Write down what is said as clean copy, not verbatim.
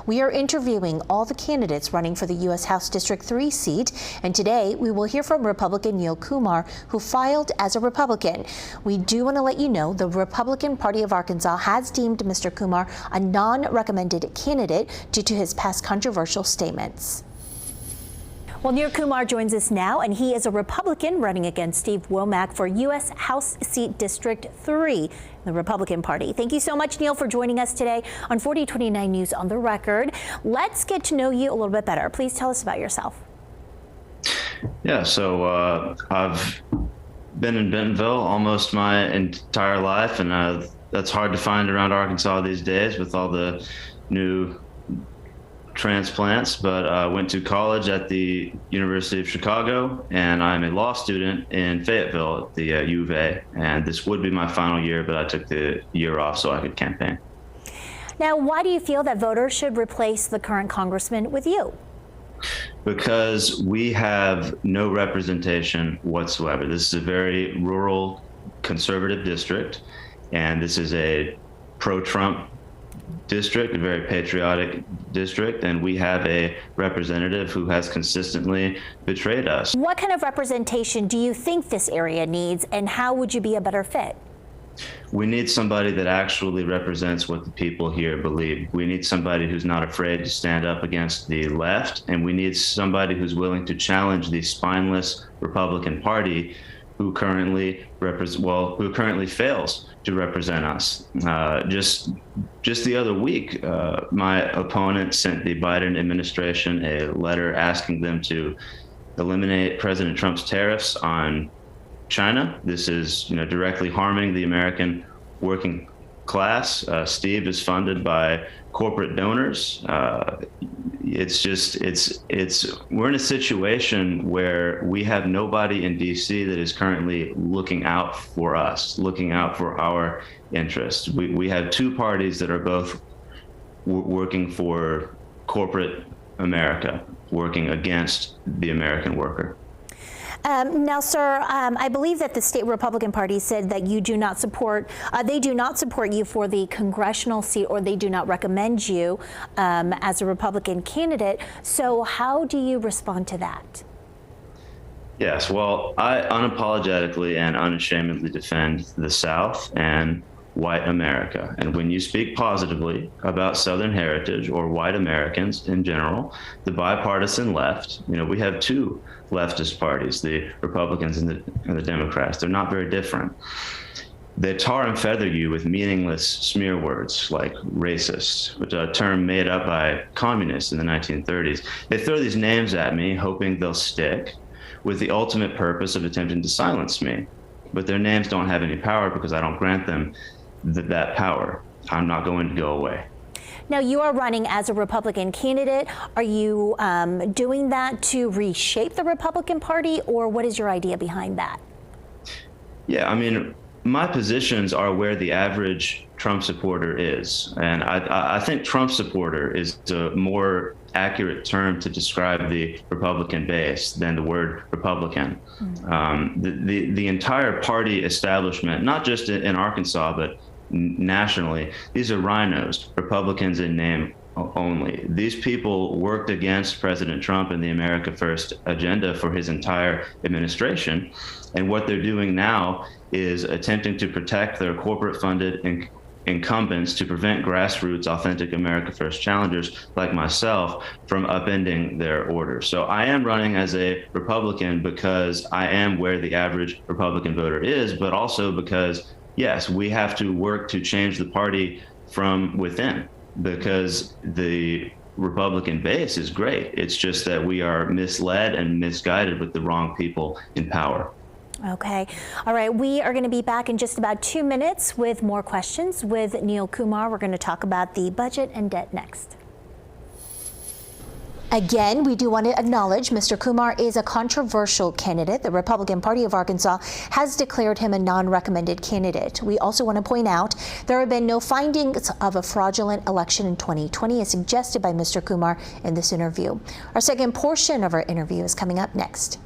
We are interviewing all the candidates running for the U.S. House District 3 seat, and today we will hear from Republican Neil Kumar, who filed as a Republican. We do want to let you know the Republican Party of Arkansas has deemed Mr. Kumar a non-recommended candidate due to his past controversial statements. Well, Neil Kumar joins us now, and he is a Republican running against Steve Womack for U.S. House Seat District 3, the Republican Party. Thank you so much, Neil, for joining us today on 4029 News on the Record. Let's get to know you a little bit better. Please tell us about yourself. Yeah, so I've been in Bentonville almost my entire life, and that's hard to find around Arkansas these days with all the new transplants, but I went to college at the University of Chicago, and I'm a law student in Fayetteville at the U of A, and this would be my final year, but I took the year off so I could campaign. Now, why do you feel that voters should replace the current congressman with you? Because we have no representation whatsoever. This is a very rural conservative district, and this is a pro-Trump district, a very patriotic district, and we have a representative who has consistently betrayed us. What kind of representation do you think this area needs, and how would you be a better fit? We need somebody that actually represents what the people here believe. We need somebody who's not afraid to stand up against the left, and we need somebody who's willing to challenge the spineless Republican Party who currently fails to represent us. Just the other week, my opponent sent the Biden administration a letter asking them to eliminate President Trump's tariffs on China. This is, directly harming the American working class. Steve is funded by corporate donors. We're in a situation where we have nobody in DC that is currently looking out for us, looking out for our interests. We have two parties that are both working for corporate America, working against the American worker. Now, sir, I believe that the state Republican Party said that you do not support, they do not support you for the congressional seat, or they do not recommend you as a Republican candidate. So how do you respond to that? Yes, well, I unapologetically and unashamedly defend the South and white America. And when you speak positively about Southern heritage or white Americans in general, the bipartisan left, we have two leftist parties, the Republicans and the Democrats. They're not very different. They tar and feather you with meaningless smear words like racist, which is a term made up by communists in the 1930s. They throw these names at me, hoping they'll stick, with the ultimate purpose of attempting to silence me. But their names don't have any power because I don't grant them that power. I'm not going to go away. Now, you are running as a Republican candidate. Are you doing that to reshape the Republican Party, or what is your idea behind that? Yeah, my positions are where the average Trump supporter is. And I think Trump supporter is a more accurate term to describe the Republican base than the word Republican. The entire party establishment, not just in Arkansas, but nationally, these are rhinos, Republicans in name only. These people worked against President Trump and the America First agenda for his entire administration. And what they're doing now is attempting to protect their corporate-funded incumbents to prevent grassroots, authentic America First challengers like myself from upending their orders. So I am running as a Republican because I am where the average Republican voter is, but also because, yes, we have to work to change the party from within, because the Republican base is great. It's just that we are misled and misguided with the wrong people in power. Okay. All right. We are going to be back in just about 2 minutes with more questions with Neil Kumar. We're going to talk about the budget and debt next. Again, we do want to acknowledge Mr. Kumar is a controversial candidate. The Republican Party of Arkansas has declared him a non-recommended candidate. We also want to point out there have been no findings of a fraudulent election in 2020 as suggested by Mr. Kumar in this interview. Our second portion of our interview is coming up next.